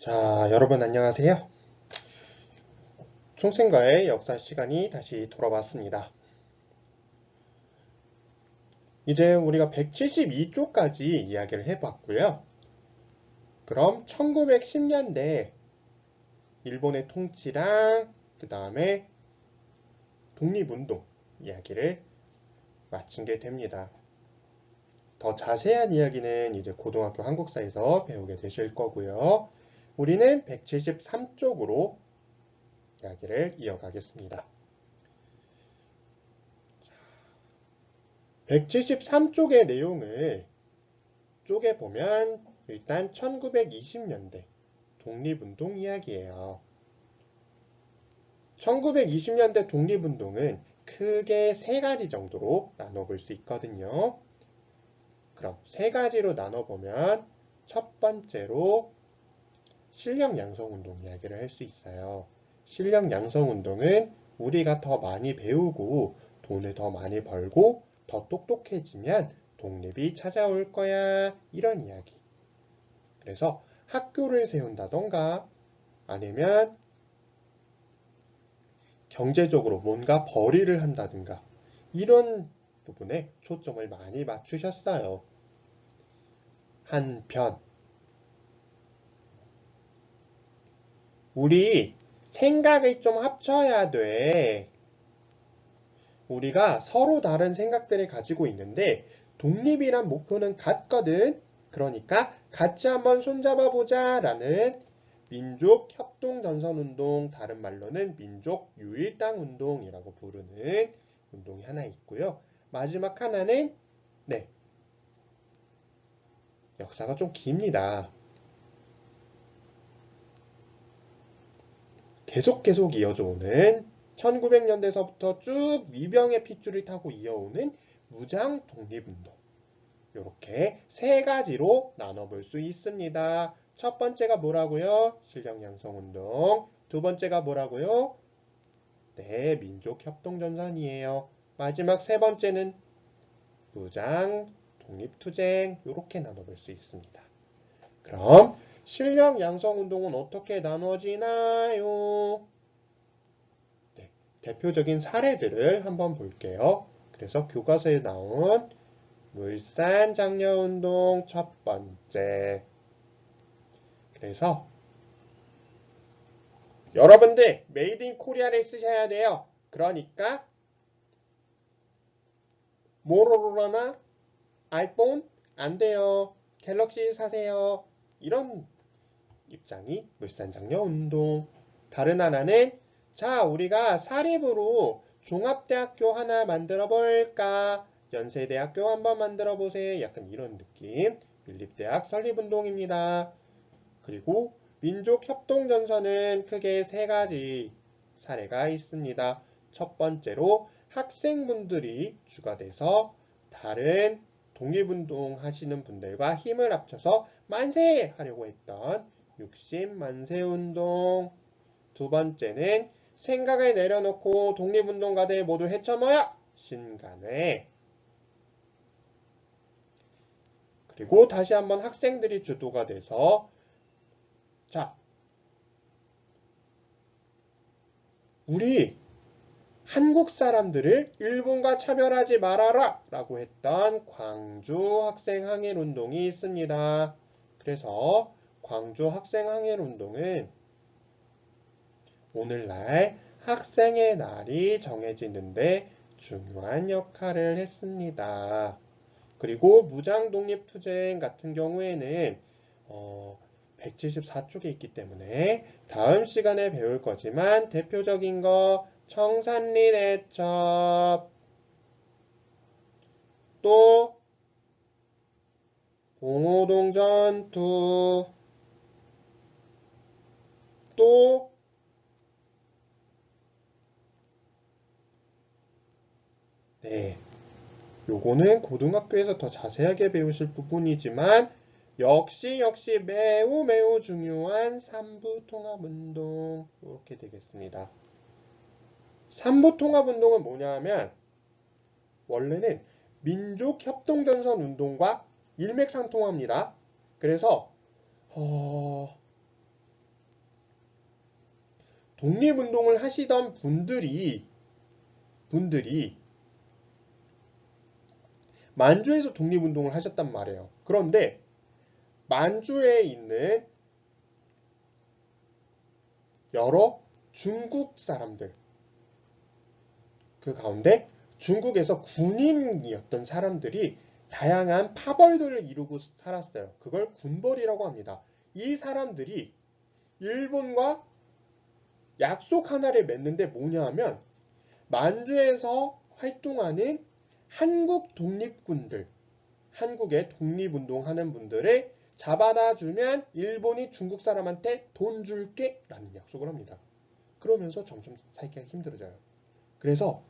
자, 여러분 안녕하세요. 총생과의 역사 시간이 다시 돌아왔습니다. 이제 우리가 172쪽까지 이야기를 해봤고요. 그럼 1910년대 일본의 통치랑 그 다음에 독립운동 이야기를 마친 게 됩니다. 더 자세한 이야기는 이제 고등학교 한국사에서 배우게 되실 거고요. 우리는 173쪽으로 이야기를 이어가겠습니다. 173쪽의 내용을 쪼개보면 일단 1920년대 독립운동 이야기예요. 1920년대 독립운동은 크게 세 가지 정도로 나눠볼 수 있거든요. 그럼 세 가지로 나눠보면 첫 번째로 실력양성운동 이야기를 할 수 있어요. 실력양성운동은 우리가 더 많이 배우고 돈을 더 많이 벌고 더 똑똑해지면 독립이 찾아올 거야. 이런 이야기. 그래서 학교를 세운다던가 아니면 경제적으로 뭔가 벌이를 한다든가 이런 부분에 초점을 많이 맞추셨어요. 한편 우리 생각을 좀 합쳐야 돼. 우리가 서로 다른 생각들을 가지고 있는데 독립이란 목표는 같거든. 그러니까 같이 한번 손잡아 보자 라는 민족협동전선운동, 다른 말로는 민족유일당운동이라고 부르는 운동이 하나 있고요. 마지막 하나는 역사가 좀 깁니다. 계속 이어져 오는 1900년대서부터 쭉 위병의 핏줄을 타고 이어오는 무장 독립운동. 이렇게 세 가지로 나눠볼 수 있습니다. 첫 번째가 뭐라고요? 실력양성운동. 두 번째가 뭐라고요? 네, 민족협동전선이에요. 마지막 세 번째는 무장 독립투쟁. 이렇게 나눠볼 수 있습니다. 그럼 실력양성운동은 어떻게 나눠지나요? 네, 대표적인 사례들을 한번 볼게요. 그래서 교과서에 나온 물산장려운동 첫 번째. 그래서 여러분들 메이드 인 코리아를 쓰셔야 돼요. 그러니까 모로로라나 아이폰 안 돼요. 갤럭시 사세요. 이런 입장이 물산장려운동. 다른 하나는 자 우리가 사립으로 종합대학교 하나 만들어 볼까? 연세대학교 한번 만들어 보세요. 약간 이런 느낌. 밀립대학 설립운동입니다. 그리고 민족협동전선은 크게 세 가지 사례가 있습니다. 첫 번째로 학생분들이 주가 돼서 다른 독립운동 하시는 분들과 힘을 합쳐서 만세! 하려고 했던 60만세운동. 두 번째는 생각을 내려놓고 독립운동가들 모두 헤쳐모여! 신간회. 그리고 다시 한번 학생들이 주도가 돼서 자, 우리 한국 사람들을 일본과 차별하지 말아라 라고 했던 광주 학생항일운동이 있습니다. 그래서 광주 학생항일운동은 오늘날 학생의 날이 정해지는데 중요한 역할을 했습니다. 그리고 무장독립투쟁 같은 경우에는 174쪽에 있기 때문에 다음 시간에 배울 거지만 대표적인 거 청산리 대첩, 또 봉오동 전투, 또 네, 요거는 고등학교에서 더 자세하게 배우실 부분이지만 역시 매우 중요한 삼부통합운동 이렇게 되겠습니다. 삼부통합운동은 뭐냐면 원래는 민족협동전선 운동과 일맥상통합니다. 그래서 독립운동을 하시던 분들이 만주에서 독립운동을 하셨단 말이에요. 그런데 만주에 있는 여러 중국 사람들, 그 가운데 중국에서 군인이었던 사람들이 다양한 파벌들을 이루고 살았어요. 그걸 군벌이라고 합니다. 이 사람들이 일본과 약속 하나를 맺는데 뭐냐 하면 만주에서 활동하는 한국 독립군들, 한국에 독립운동하는 분들을 잡아다 주면 일본이 중국 사람한테 돈 줄게 라는 약속을 합니다. 그러면서 점점 살기가 힘들어져요. 그래서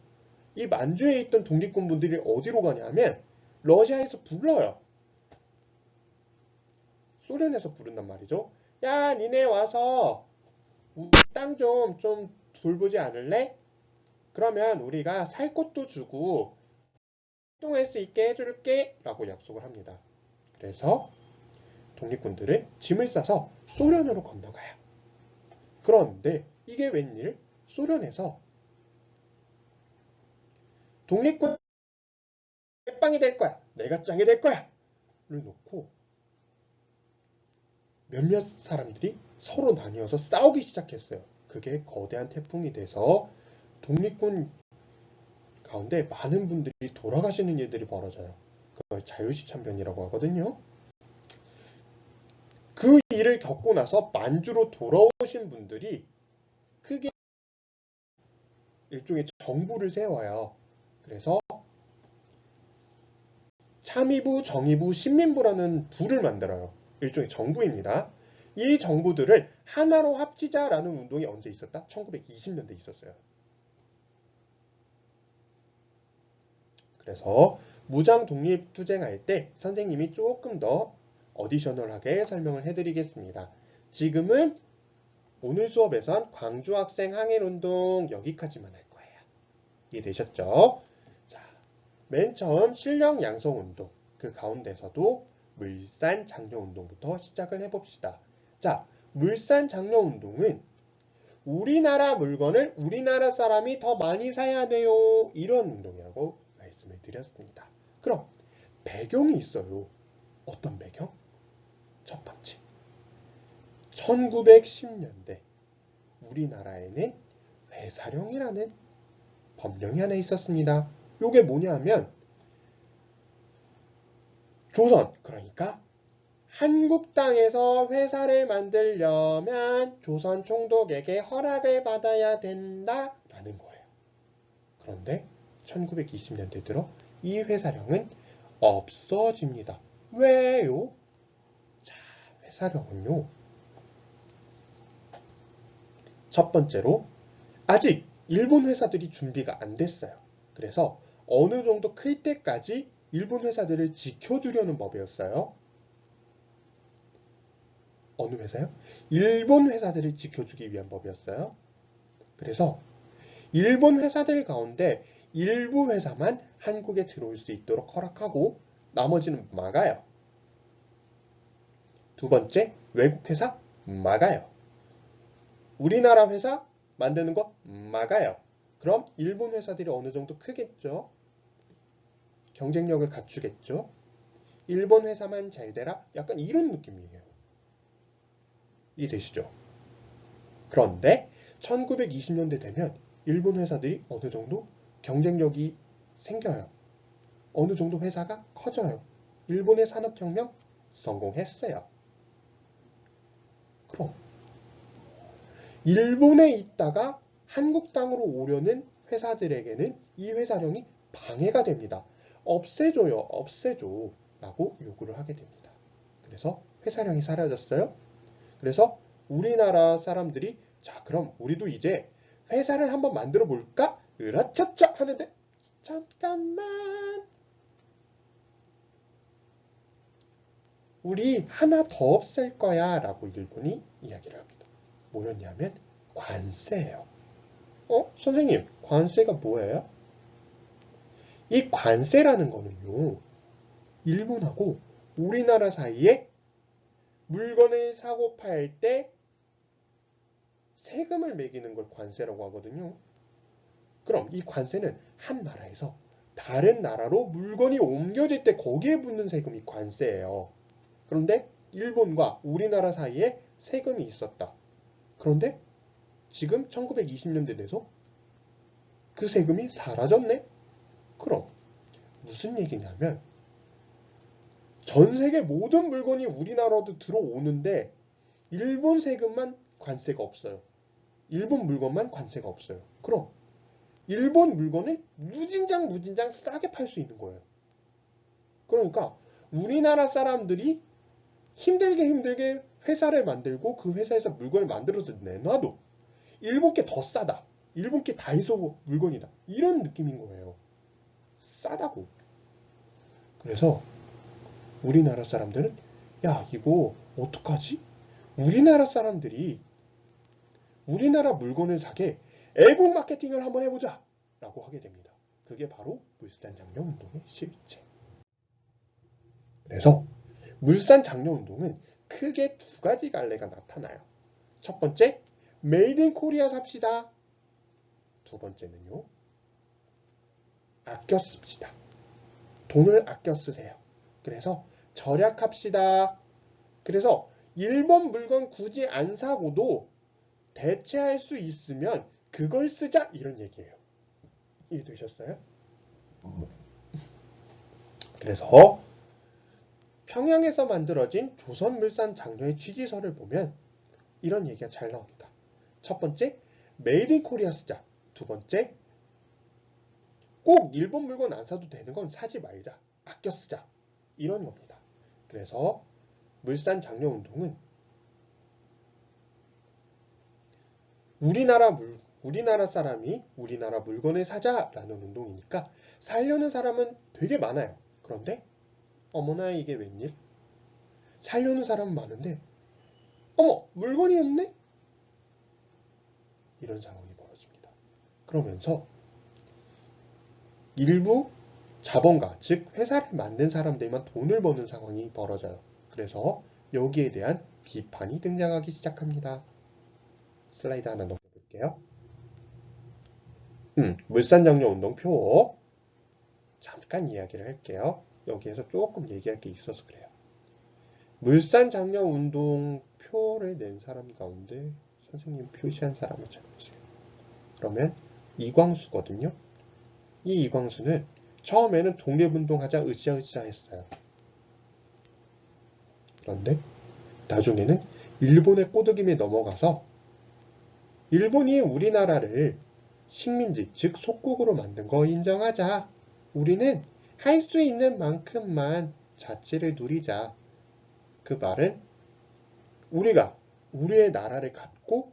이 만주에 있던 독립군 분들이 어디로 가냐면 러시아에서 불러요. 소련에서 부른단 말이죠. 야, 니네 와서 우리 땅 좀 돌보지 않을래? 그러면 우리가 살 곳도 주고 활동할 수 있게 해줄게 라고 약속을 합니다. 그래서 독립군들은 짐을 싸서 소련으로 건너가요. 그런데 이게 웬일? 소련에서 독립군 빵이 될 거야. 내가 짱이 될 거야. 를 놓고 몇몇 사람들이 서로 나뉘어서 싸우기 시작했어요. 그게 거대한 태풍이 돼서 독립군 가운데 많은 분들이 돌아가시는 일들이 벌어져요. 그걸 자유시참변이라고 하거든요. 그 일을 겪고 나서 만주로 돌아오신 분들이 크게 일종의 정부를 세워요. 그래서 참의부, 정의부, 신민부라는 부를 만들어요. 일종의 정부입니다. 이 정부들을 하나로 합치자라는 운동이 언제 있었다? 1920년대에 있었어요. 그래서 무장 독립 투쟁할 때 선생님이 조금 더 어디셔널하게 설명을 해드리겠습니다. 지금은 오늘 수업에선 광주 학생 항일운동 여기까지만 할 거예요. 이해되셨죠? 자, 맨 처음 실력 양성운동, 그 가운데서도 물산 장려운동부터 시작을 해봅시다. 자, 물산 장려운동은 우리나라 물건을 우리나라 사람이 더 많이 사야 돼요. 이런 운동이라고 말씀을 드렸습니다. 그럼 배경이 있어요. 어떤 배경? 첫 번째, 1910년대 우리나라에는 회사령이라는 법령이 하나 있었습니다. 이게 뭐냐 하면 조선, 그러니까 한국 땅에서 회사를 만들려면 조선 총독에게 허락을 받아야 된다라는 거예요. 그런데 1920년대 들어 이 회사령은 없어집니다. 왜요? 자, 회사령은요. 첫 번째로 아직 일본 회사들이 준비가 안 됐어요. 그래서 어느 정도 클 때까지 일본 회사들을 지켜주려는 법이었어요. 어느 회사요? 일본 회사들을 지켜주기 위한 법이었어요. 그래서 일본 회사들 가운데 일부 회사만 한국에 들어올 수 있도록 허락하고 나머지는 막아요. 두 번째, 외국 회사 막아요. 우리나라 회사 만드는 거 막아요. 그럼 일본 회사들이 어느 정도 크겠죠? 경쟁력을 갖추겠죠? 일본 회사만 잘 되라? 약간 이런 느낌이에요. 이해되시죠? 그런데 1920년대 되면 일본 회사들이 어느 정도 경쟁력이 생겨요. 어느 정도 회사가 커져요. 일본의 산업혁명 성공했어요. 그럼 일본에 있다가 한국 땅으로 오려는 회사들에게는 이 회사령이 방해가 됩니다. 없애줘요, 없애줘 라고 요구를 하게 됩니다. 그래서 회사령이 사라졌어요. 그래서 우리나라 사람들이 자, 그럼 우리도 이제 회사를 한번 만들어 볼까? 으라차차 하는데 잠깐만, 우리 하나 더 없앨 거야 라고 일본이 이야기를 합니다. 뭐였냐면 관세예요. 선생님, 관세가 뭐예요? 이 관세라는 거는요, 일본하고 우리나라 사이에 물건을 사고 팔 때 세금을 매기는 걸 관세라고 하거든요. 그럼 이 관세는 한 나라에서 다른 나라로 물건이 옮겨질 때 거기에 붙는 세금이 관세예요. 그런데 일본과 우리나라 사이에 세금이 있었다. 그런데 지금 1920년대 돼서 그 세금이 사라졌네? 그럼 무슨 얘기냐면 전 세계 모든 물건이 우리나라로 들어오는데 일본 세금만 관세가 없어요. 일본 물건만 관세가 없어요. 그럼 일본 물건을 무진장 싸게 팔 수 있는 거예요. 그러니까 우리나라 사람들이 힘들게 회사를 만들고 그 회사에서 물건을 만들어서 내놔도 일본 게 더 싸다. 일본 게 다이소 물건이다. 이런 느낌인 거예요. 싸다고. 그래서 우리나라 사람들은 야, 이거 어떡하지? 우리나라 사람들이 우리나라 물건을 사게 애국 마케팅을 한번 해보자 라고 하게 됩니다. 그게 바로 물산장려운동의 실체. 그래서 물산장려운동은 크게 두 가지 갈래가 나타나요. 첫 번째, 메이드 인 코리아 삽시다. 두 번째는요, 아껴 씁시다. 돈을 아껴 쓰세요. 그래서 절약합시다. 그래서 일본 물건 굳이 안 사고도 대체할 수 있으면 그걸 쓰자 이런 얘기예요. 이해되셨어요? 그래서 평양에서 만들어진 조선물산장려의 취지서를 보면 이런 얘기가 잘 나옵니다. 첫 번째, 메이드 인 코리아 쓰자. 두 번째, 꼭 일본 물건 안 사도 되는 건 사지 말자. 아껴 쓰자. 이런 겁니다. 그래서 물산장려운동은 우리나라 사람이 우리나라 물건을 사자라는 운동이니까 살려는 사람은 되게 많아요. 그런데 어머나 이게 웬일? 살려는 사람은 많은데 어머 물건이 없네? 이런 상황이 벌어집니다. 그러면서 일부 자본가, 즉 회사를 만든 사람들만 돈을 버는 상황이 벌어져요. 그래서 여기에 대한 비판이 등장하기 시작합니다. 슬라이드 하나 넘겨볼게요. 물산장려운동 표 잠깐 이야기를 할게요. 여기에서 조금 얘기할 게 있어서 그래요. 물산장려운동 표를 낸 사람 가운데 선생님 표시한 사람을 찾아보세요. 그러면 이광수거든요. 이 이광수는 처음에는 독립운동하자 으쌰으쌰 했어요. 그런데 나중에는 일본의 꼬드김에 넘어가서 일본이 우리나라를 식민지, 즉 속국으로 만든 거 인정하자. 우리는 할 수 있는 만큼만 자치를 누리자. 그 말은 우리가 우리의 나라를 갖고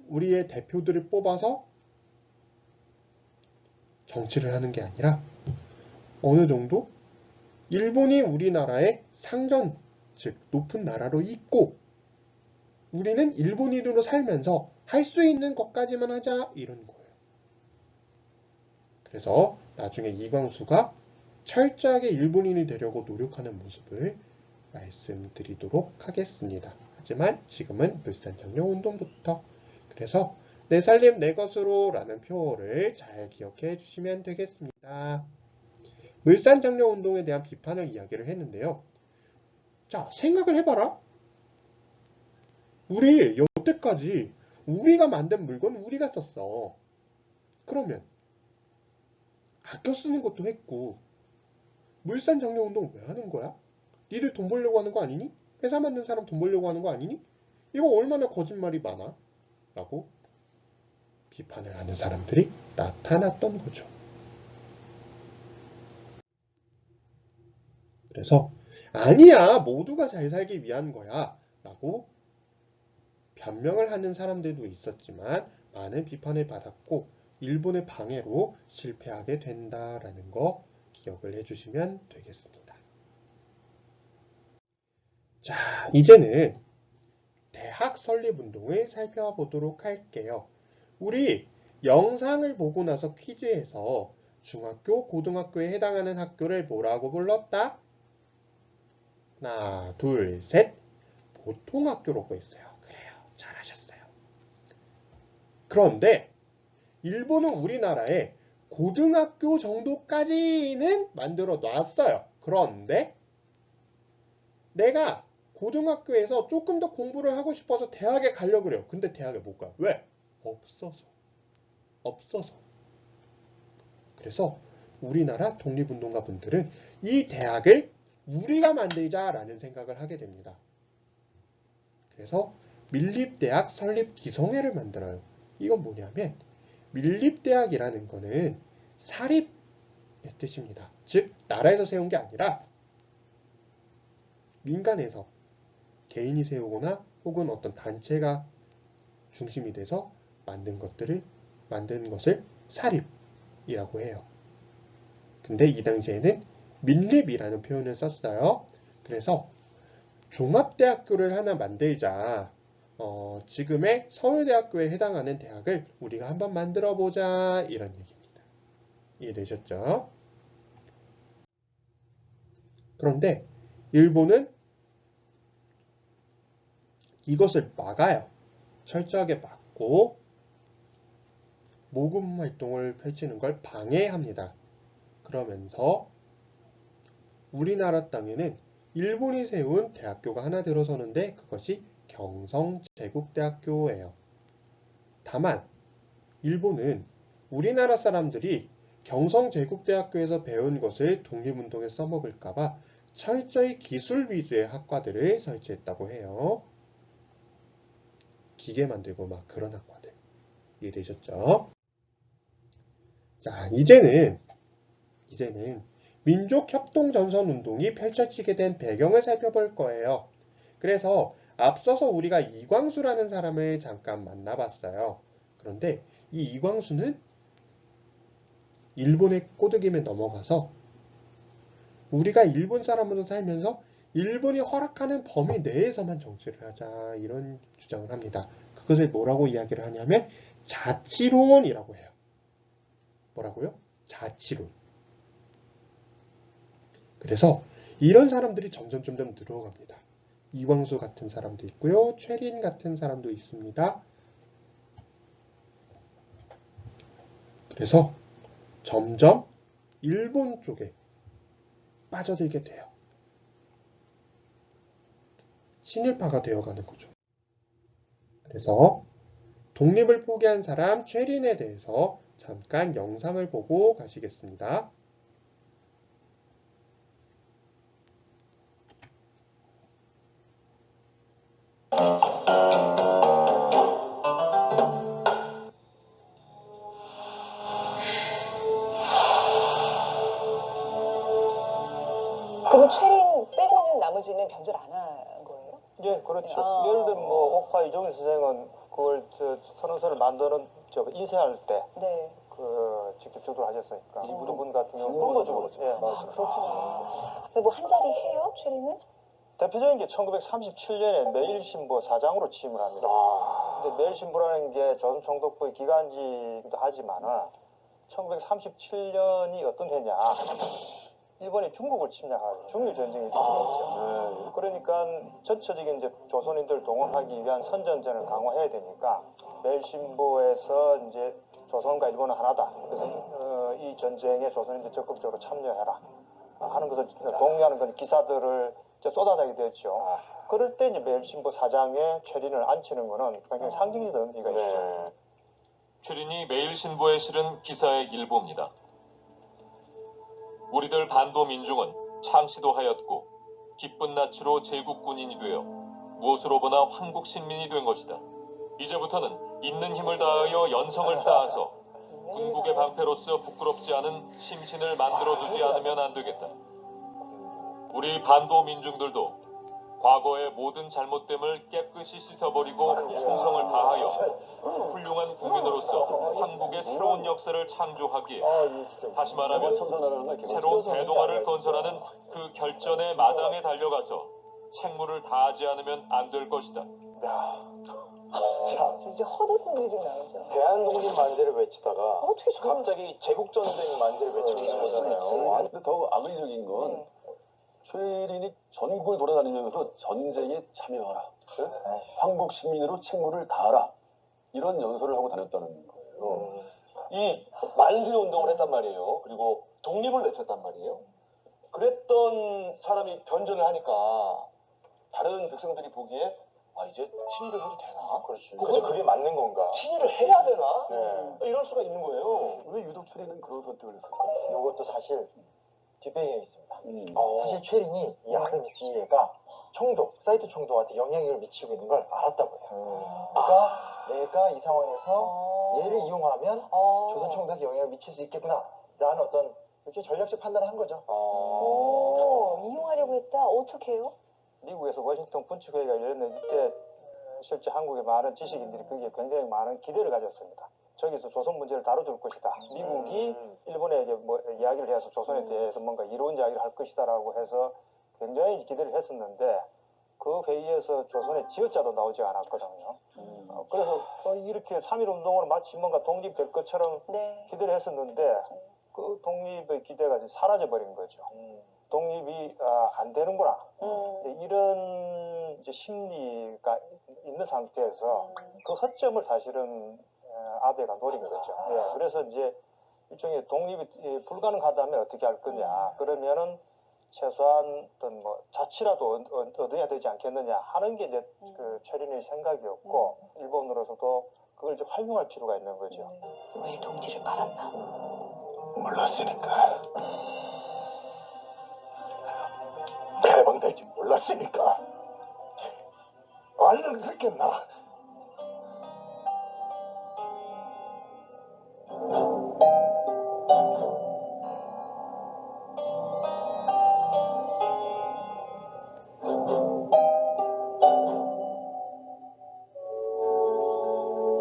우리의 대표들을 뽑아서 정치를 하는 게 아니라 어느 정도 일본이 우리나라의 상전, 즉 높은 나라로 있고 우리는 일본인으로 살면서 할 수 있는 것까지만 하자 이런 거예요. 그래서 나중에 이광수가 철저하게 일본인이 되려고 노력하는 모습을 말씀드리도록 하겠습니다. 하지만 지금은 물산장려운동부터. 그래서 내 살림 내 것으로 라는 표어를 잘 기억해 주시면 되겠습니다. 물산장려운동에 대한 비판을 이야기를 했는데요. 자, 생각을 해봐라. 우리 여태까지 우리가 만든 물건 우리가 썼어. 그러면 아껴 쓰는 것도 했고 물산장려운동 왜 하는 거야? 니들 돈 벌려고 하는 거 아니니? 회사 만든 사람 돈 벌려고 하는 거 아니니? 이거 얼마나 거짓말이 많아? 라고 비판을 하는 사람들이 나타났던 거죠. 그래서 아니야 모두가 잘 살기 위한 거야 라고 변명을 하는 사람들도 있었지만 많은 비판을 받았고 일본의 방해로 실패하게 된다라는 거 기억을 해주시면 되겠습니다. 자, 이제는 대학 설립운동을 살펴보도록 할게요. 우리 영상을 보고 나서 퀴즈에서 중학교, 고등학교에 해당하는 학교를 뭐라고 불렀다? 하나, 둘, 셋. 보통학교라고 했어요. 그래요. 잘하셨어요. 그런데 일본은 우리나라에 고등학교 정도까지는 만들어 놨어요. 그런데 내가 고등학교에서 조금 더 공부를 하고 싶어서 대학에 가려고 그래요. 근데 대학에 못 가요. 왜? 없어서. 없어서. 그래서 우리나라 독립운동가 분들은 이 대학을 우리가 만들자라는 생각을 하게 됩니다. 그래서 밀립대학 설립 기성회를 만들어요. 이건 뭐냐면 밀립대학이라는 거는 사립의 뜻입니다. 즉 나라에서 세운 게 아니라 민간에서 개인이 세우거나 혹은 어떤 단체가 중심이 돼서 만든 것을 사립이라고 해요. 근데 이 당시에는 밀립이라는 표현을 썼어요. 그래서 종합대학교를 하나 만들자. 지금의 서울대학교에 해당하는 대학을 우리가 한번 만들어 보자. 이런 얘기입니다. 이해되셨죠? 그런데 일본은 이것을 막아요. 철저하게 막고 모금 활동을 펼치는 걸 방해합니다. 그러면서 우리나라 땅에는 일본이 세운 대학교가 하나 들어서는데 그것이 경성제국대학교예요. 다만 일본은 우리나라 사람들이 경성제국대학교에서 배운 것을 독립운동에 써먹을까봐 철저히 기술 위주의 학과들을 설치했다고 해요. 기계 만들고 막 그런 학과들. 이해되셨죠? 자, 이제는 민족협동전선운동이 펼쳐지게 된 배경을 살펴볼 거예요. 그래서 앞서서 우리가 이광수라는 사람을 잠깐 만나봤어요. 그런데 이 이광수는 일본의 꼬드김에 넘어가서 우리가 일본 사람으로 살면서 일본이 허락하는 범위 내에서만 정치를 하자 이런 주장을 합니다. 그것을 뭐라고 이야기를 하냐면 자치론이라고 해요. 뭐라고요? 자치론. 그래서 이런 사람들이 점점 늘어갑니다. 이광수 같은 사람도 있고요. 최린 같은 사람도 있습니다. 그래서 점점 일본 쪽에 빠져들게 돼요. 친일파가 되어가는 거죠. 그래서 독립을 포기한 사람 최린에 대해서 잠깐 영상을 보고 가시겠습니다. 그럼 최린 빼고는 나머지는 변절 안 한 거예요? 예, 그렇죠. 예를 들면 뭐 옥화 이종일 선생은 그걸 선언서를 만드는 인쇄할 때 네. 직접 주도하셨으니까 이분은 분 같은 경우는 군부적으로 예, 아, 맞습니다. 그렇구나. 그래서 뭐 한 자리 해요, 최린은? 대표적인 게 1937년에 매일신보 사장으로 취임을 합니다. 근데 매일신보라는 게 조선총독부의 기관지기도 하지만은 1937년이 어떤 해냐? 일본이 중국을 침략하고 중일 전쟁이 일어났죠. 그러니까 전체적인 이제 조선인들을 동원하기 위한 선전전을 강화해야 되니까 매일신보에서 이제 조선과 일본은 하나다. 그래서 이 전쟁에 조선인들 적극적으로 참여해라 하는 것을 독려하는 건 기사들을 쏟아내게 되었죠. 그럴 때 이제 매일신보 사장에 최린을 앉히는 거는 굉장히 상징적인 의미가 있죠. 최린이 매일신보에 실은 기사의 일부입니다. 우리들 반도 민중은 창시도 하였고 기쁜 낯으로 제국군인이 되어 무엇으로 보나 황국 신민이 된 것이다. 이제부터는 있는 힘을 다하여 연성을 쌓아서 군국의 방패로서 부끄럽지 않은 심신을 만들어두지 않으면 안 되겠다. 우리 반도 민중들도 과거의 모든 잘못됨을 깨끗이 씻어버리고 충성을 다하여 훌륭한 국민으로서 한국의 새로운 역사를 창조하기에 다시 말하면 새로운 대동아를 건설하는 그 결전의 마당에 달려가서 책무를 다하지 않으면 안 될 것이다. 진짜 헛웃음들이 지금 나오죠. 대한독립 만세를 외치다가 어떻게 저런 갑자기 제국전쟁 만세를 외치고 있는 거잖아요. 근데 더 악의적인 건 최린이 전국을 돌아다니면서 전쟁에 참여하라. 황국 시민으로 책무를 다하라. 이런 연설을 하고 다녔다는 거예요. 이 만세 운동을 했단 말이에요. 그리고 독립을 외쳤단 말이에요. 그랬던 사람이 변전을 하니까 다른 백성들이 보기에 아 이제 친일을 해도 되나? 그렇지. 그건 그게 맞는 건가? 친일을 해야 되나? 네. 이럴 수가 있는 거예요. 왜 유독 최리는 그런 선택을 했을까요? 이것도 사실 뒷배경이 있습니다. 어. 사실 최린이 이 아르미스가 총독, 사이트 총독한테 영향력을 미치고 있는 걸 알았다고 해요. 그러니까 내가 이 상황에서 얘를 이용하면 조선 총독에 영향을 미칠 수 있겠구나 라는 어떤 이렇게 전략적 판단을 한 거죠. 이용하려고 했다. 어떻게 해요? 미국에서 워싱턴 분축회의가 열렸는데 이때 실제 한국의 많은 지식인들이 거기에 굉장히 많은 기대를 가졌습니다. 저기서 조선 문제를 다뤄줄 것이다. 미국이 일본에게 뭐 이야기를 해서 조선에 대해서 뭔가 이로운 이야기를 할 것이다라고 해서 굉장히 기대를 했었는데 그 회의에서 조선의 지어자도 나오지 않았거든요. 그래서 이렇게 3.1 운동을 마치 뭔가 독립될 것처럼 네. 기대를 했었는데 그 독립의 기대가 이제 사라져버린 거죠. 독립이 안 되는구나. 이런 이제 심리가 있는 상태에서 그 허점을 사실은 아베가 노린 거죠. 예, 그래서 이제 일종의 독립이 불가능하다면 어떻게 할 거냐. 그러면은 최소한 어떤 뭐 자치라도 얻어야 되지 않겠느냐 하는 게 이제 그 최린의 생각이었고 일본으로서도 그걸 이제 활용할 필요가 있는 거죠. 왜 동지를 팔았나? 몰랐으니까. 해방될지 몰랐으니까. 알면 그랬겠나?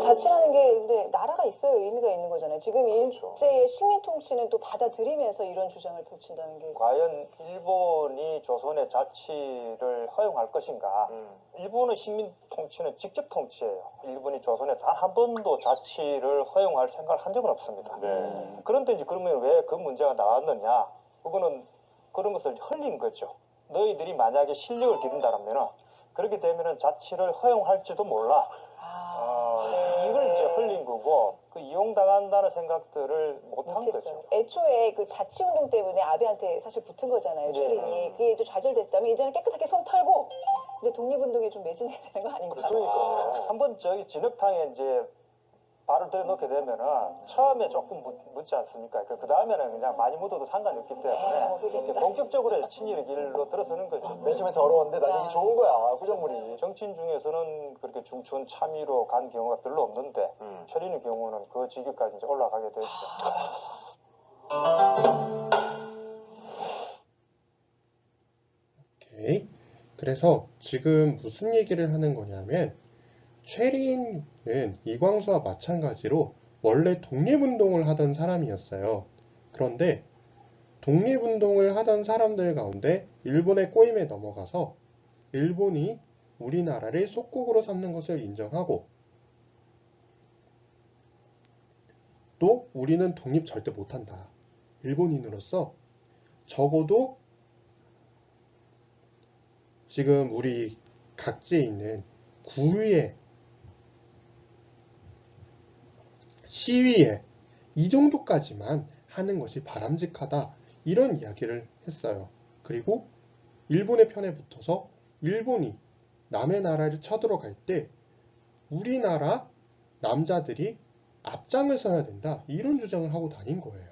자치라는 게 근데 나라가 있어야 의미가 있는 거잖아요. 지금 일제의 식민 통치는 또 받아들이면서 이런 주장을 펼친다는 게 과연 일본이 조선의 자치를 허용할 것인가? 일본의 식민 통치는 직접 통치예요. 일본이 조선에 단 한 번도 자치를 허용할 생각을 한 적은 없습니다. 그런데 이제 그러면 왜 그 문제가 나왔느냐? 그거는 그런 것을 흘린 거죠. 너희들이 만약에 실력을 기른다면 그렇게 되면은 자치를 허용할지도 몰라. 이걸 이제 흘린 거고 그 이용당한다는 생각들을 못한 거죠. 애초에 그 자치운동 때문에 아베한테 사실 붙은 거잖아요. 최린이. 그게 이제 좌절됐다면 이제는 깨끗하게 손 털고 이제 독립운동에 좀 매진해야 되는 거 아닌가? 그러니까 한번 저기 진흙탕에 이제 발을 들여놓게 되면은 처음에 조금 묻지 않습니까? 그 다음에는 그냥 많이 묻어도 상관이 없기 때문에 본격적으로 친일의 길로 들어서는 거죠. 맨 처음에 더러웠는데 나중에 좋은 거야, 구정물이. 정치인 중에서는 그렇게 중천 참의로 간 경우가 별로 없는데 최린의 경우는 그 직위까지 이제 올라가게 됐죠. 오케이. 그래서 지금 무슨 얘기를 하는 거냐면 최린은 이광수와 마찬가지로 원래 독립운동을 하던 사람이었어요. 그런데 독립운동을 하던 사람들 가운데 일본의 꼬임에 넘어가서 일본이 우리나라를 속국으로 삼는 것을 인정하고 또 우리는 독립 절대 못한다. 일본인으로서 적어도 지금 우리 각지에 있는 구의회, 시위회 이 정도까지만 하는 것이 바람직하다. 이런 이야기를 했어요. 그리고 일본의 편에 붙어서 일본이 남의 나라를 쳐들어갈 때 우리나라 남자들이 앞장을 서야 된다. 이런 주장을 하고 다닌 거예요.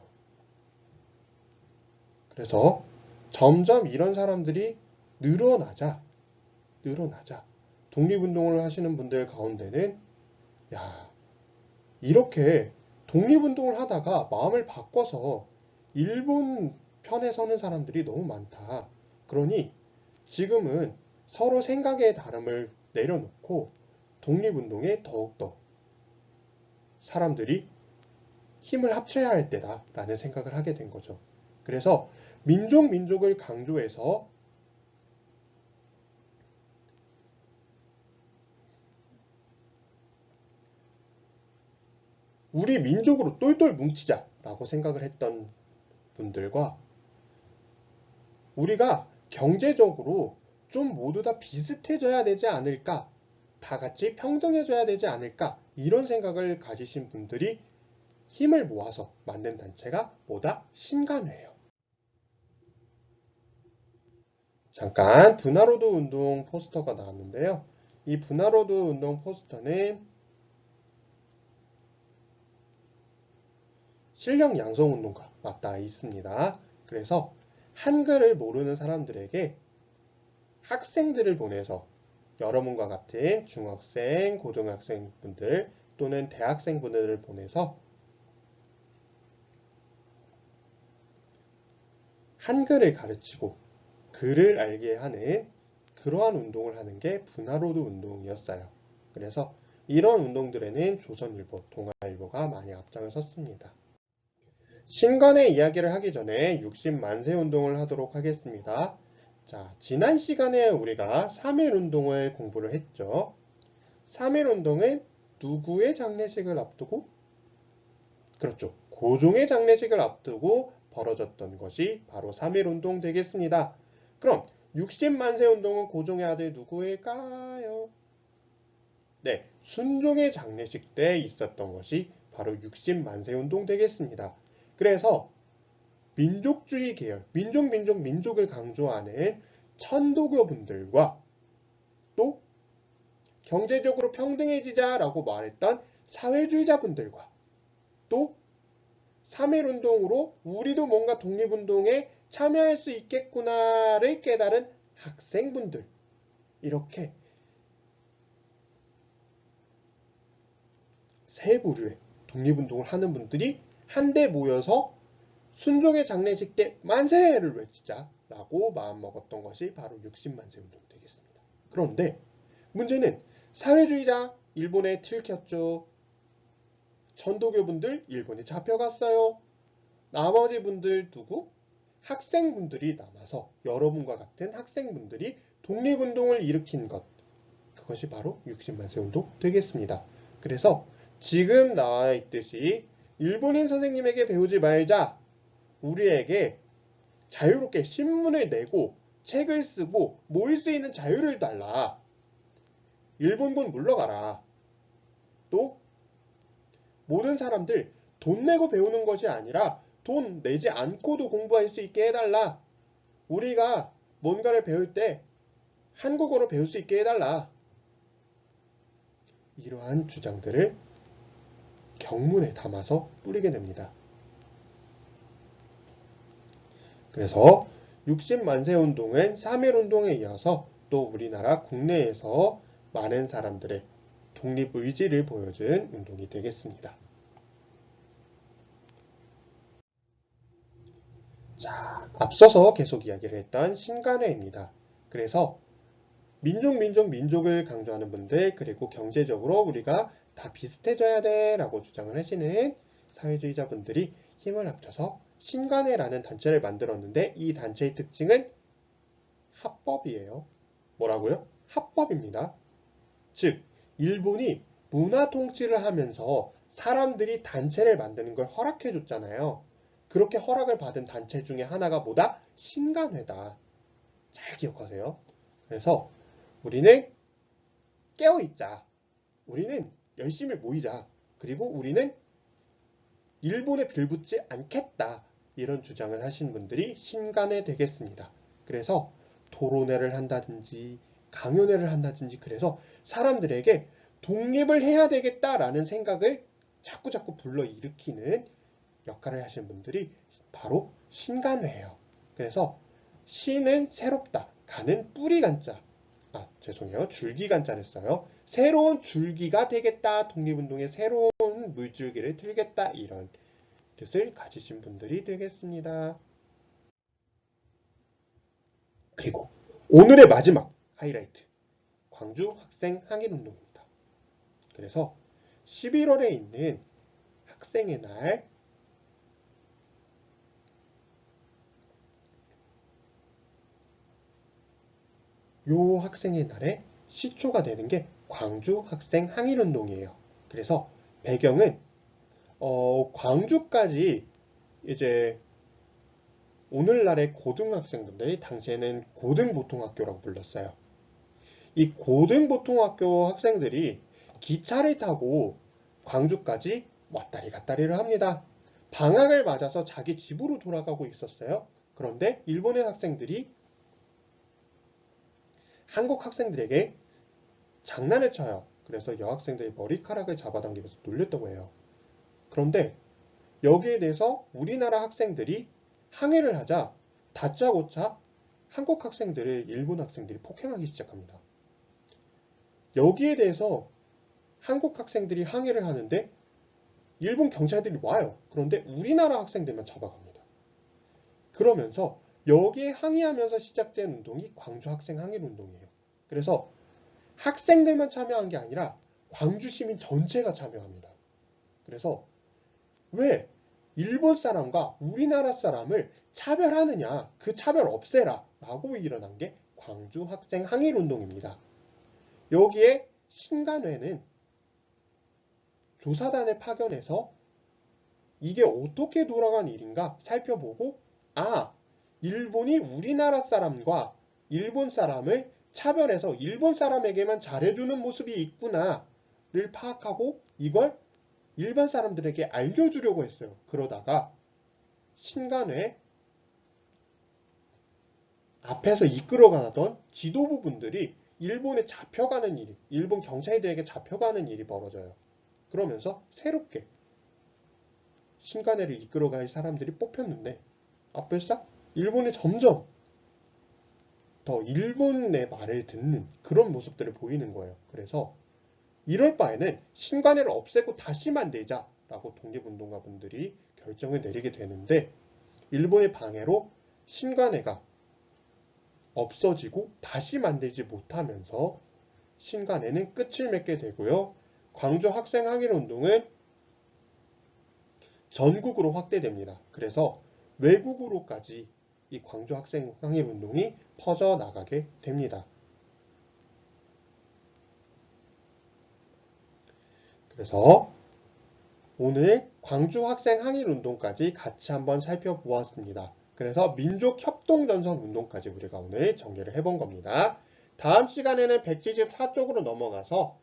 그래서 점점 이런 사람들이 늘어나자 독립운동을 하시는 분들 가운데는 야, 이렇게 독립운동을 하다가 마음을 바꿔서 일본 편에 서는 사람들이 너무 많다. 그러니 지금은 서로 생각의 다름을 내려놓고 독립운동에 더욱더 사람들이 힘을 합쳐야 할 때다라는 생각을 하게 된 거죠. 그래서 민족을 강조해서 우리 민족으로 똘똘 뭉치자라고 생각을 했던 분들과 우리가 경제적으로 좀 모두 다 비슷해져야 되지 않을까 다 같이 평등해져야 되지 않을까 이런 생각을 가지신 분들이 힘을 모아서 만든 단체가 뭐다? 신간회예요. 잠깐 분화로드 운동 포스터가 나왔는데요. 이 분화로드 운동 포스터는 실력 양성 운동과 맞닿아 있습니다. 그래서 한글을 모르는 사람들에게 학생들을 보내서 여러분과 같은 중학생, 고등학생 분들 또는 대학생 분들을 보내서 한글을 가르치고 글을 알게 하는 그러한 운동을 하는 게 분화로드 운동이었어요. 그래서 이런 운동들에는 조선일보, 동아일보가 많이 앞장을 섰습니다. 신간의 이야기를 하기 전에 60만세 운동을 하도록 하겠습니다. 자, 지난 시간에 우리가 3.1 운동을 공부를 했죠. 3.1 운동은 누구의 장례식을 앞두고? 그렇죠. 고종의 장례식을 앞두고 벌어졌던 것이 바로 3.1 운동 되겠습니다. 그럼 60만세 운동은 고종의 아들 누구일까요? 네, 순종의 장례식 때 있었던 것이 바로 60만세 운동 되겠습니다. 그래서 민족주의 계열, 민족을 강조하는 천도교 분들과 또 경제적으로 평등해지자라고 말했던 사회주의자 분들과 또 3.1 운동으로 우리도 뭔가 독립운동에 참여할 수 있겠구나를 깨달은 학생분들, 이렇게 세 부류의 독립운동을 하는 분들이 한데 모여서 순종의 장례식 때 만세를 외치자라고 마음먹었던 것이 바로 60만세 운동이 되겠습니다. 그런데 문제는 사회주의자 일본에 들켰죠. 천도교분들 일본에 잡혀갔어요. 나머지 분들 누구? 학생분들이 남아서 여러분과 같은 학생분들이 독립운동을 일으킨 것, 그것이 바로 60만세 운동 되겠습니다. 그래서 지금 나와 있듯이 일본인 선생님에게 배우지 말자, 우리에게 자유롭게 신문을 내고 책을 쓰고 모일 수 있는 자유를 달라, 일본군 물러가라, 또 모든 사람들 돈 내고 배우는 것이 아니라 돈 내지 않고도 공부할 수 있게 해달라, 우리가 뭔가를 배울 때 한국어로 배울 수 있게 해달라, 이러한 주장들을 경문에 담아서 뿌리게 됩니다. 그래서 60만세 운동은 3.1 운동에 이어서 또 우리나라 국내에서 많은 사람들의 독립의지를 보여준 운동이 되겠습니다. 자, 앞서서 계속 이야기를 했던 신간회입니다. 그래서 민족을 강조하는 분들, 그리고 경제적으로 우리가 다 비슷해져야 돼 라고 주장을 하시는 사회주의자 분들이 힘을 합쳐서 신간회라는 단체를 만들었는데, 이 단체의 특징은 합법이에요. 뭐라고요? 합법입니다. 즉, 일본이 문화 통치를 하면서 사람들이 단체를 만드는 걸 허락해 줬잖아요. 그렇게 허락을 받은 단체 중에 하나가 뭐다? 신간회다. 잘 기억하세요. 그래서 우리는 깨어있자. 우리는 열심히 모이자. 그리고 우리는 일본에 빌붙지 않겠다. 이런 주장을 하신 분들이 신간회 되겠습니다. 그래서 토론회를 한다든지 강연회를 한다든지, 그래서 사람들에게 독립을 해야 되겠다라는 생각을 자꾸 불러일으키는 역할을 하시는 분들이 바로 신간회예요. 그래서 신은 새롭다, 간은 뿌리 간자, 줄기 간자를 써요. 새로운 줄기가 되겠다, 독립운동의 새로운 물줄기를 틀겠다, 이런 뜻을 가지신 분들이 되겠습니다. 그리고 오늘의 마지막 하이라이트, 광주 학생 항일운동입니다. 그래서 11월에 있는 학생의 날, 요 학생의 날에 시초가 되는 게 광주 학생 항일운동이에요. 그래서 배경은 광주까지 이제 오늘날의 고등학생분들이 당시에는 고등보통학교라고 불렀어요. 이 고등보통학교 학생들이 기차를 타고 광주까지 왔다리 갔다리를 합니다. 방학을 맞아서 자기 집으로 돌아가고 있었어요. 그런데 일본의 학생들이 한국 학생들에게 장난을 쳐요. 그래서 여학생들이 머리카락을 잡아당기면서 놀렸다고 해요. 그런데 여기에 대해서 우리나라 학생들이 항의를 하자 다짜고짜 한국 학생들을 일본 학생들이 폭행하기 시작합니다. 여기에 대해서 한국 학생들이 항의를 하는데 일본 경찰들이 와요. 그런데 우리나라 학생들만 잡아갑니다. 그러면서 여기에 항의하면서 시작된 운동이 광주 학생 항일 운동이에요. 그래서 학생들만 참여한 게 아니라 광주 시민 전체가 참여합니다. 그래서 왜 일본 사람과 우리나라 사람을 차별하느냐, 그 차별 없애라 라고 일어난 게 광주 학생 항일 운동입니다. 여기에 신간회는 조사단을 파견해서 이게 어떻게 돌아간 일인가 살펴보고, 일본이 우리나라 사람과 일본 사람을 차별해서 일본 사람에게만 잘해주는 모습이 있구나를 파악하고 이걸 일반 사람들에게 알려주려고 했어요. 그러다가 신간회 앞에서 이끌어가던 지도부분들이 일본에 잡혀가는 일이, 일본 경찰들에게 잡혀가는 일이 벌어져요. 그러면서 새롭게 신간회를 이끌어갈 사람들이 뽑혔는데 아뿔싸 일본이 점점 더 일본의 말을 듣는 그런 모습들을 보이는 거예요. 그래서 이럴 바에는 신간회를 없애고 다시 만들자라고 독립운동가분들이 결정을 내리게 되는데 일본의 방해로 신간회가 없어지고 다시 만들지 못하면서 신간회는 끝을 맺게 되고요. 광주 학생 항일 운동은 전국으로 확대됩니다. 그래서 외국으로까지 이 광주 학생 항일 운동이 퍼져나가게 됩니다. 그래서 오늘 광주 학생 항일 운동까지 같이 한번 살펴보았습니다. 그래서 민족협동전선 운동까지 우리가 오늘 정리를 해본 겁니다. 다음 시간에는 174쪽으로 넘어가서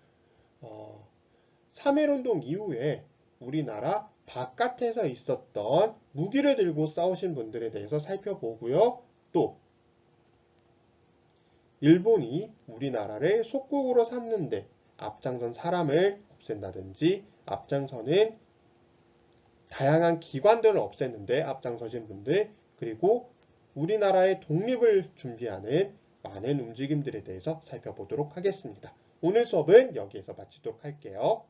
3.1운동 이후에 우리나라 바깥에서 있었던 무기를 들고 싸우신 분들에 대해서 살펴보고요. 또 일본이 우리나라를 속국으로 삼는데 앞장선 사람을 없앤다든지 앞장서는 다양한 기관들을 없앴는데 앞장서신 분들, 그리고 우리나라의 독립을 준비하는 많은 움직임들에 대해서 살펴보도록 하겠습니다. 오늘 수업은 여기에서 마치도록 할게요.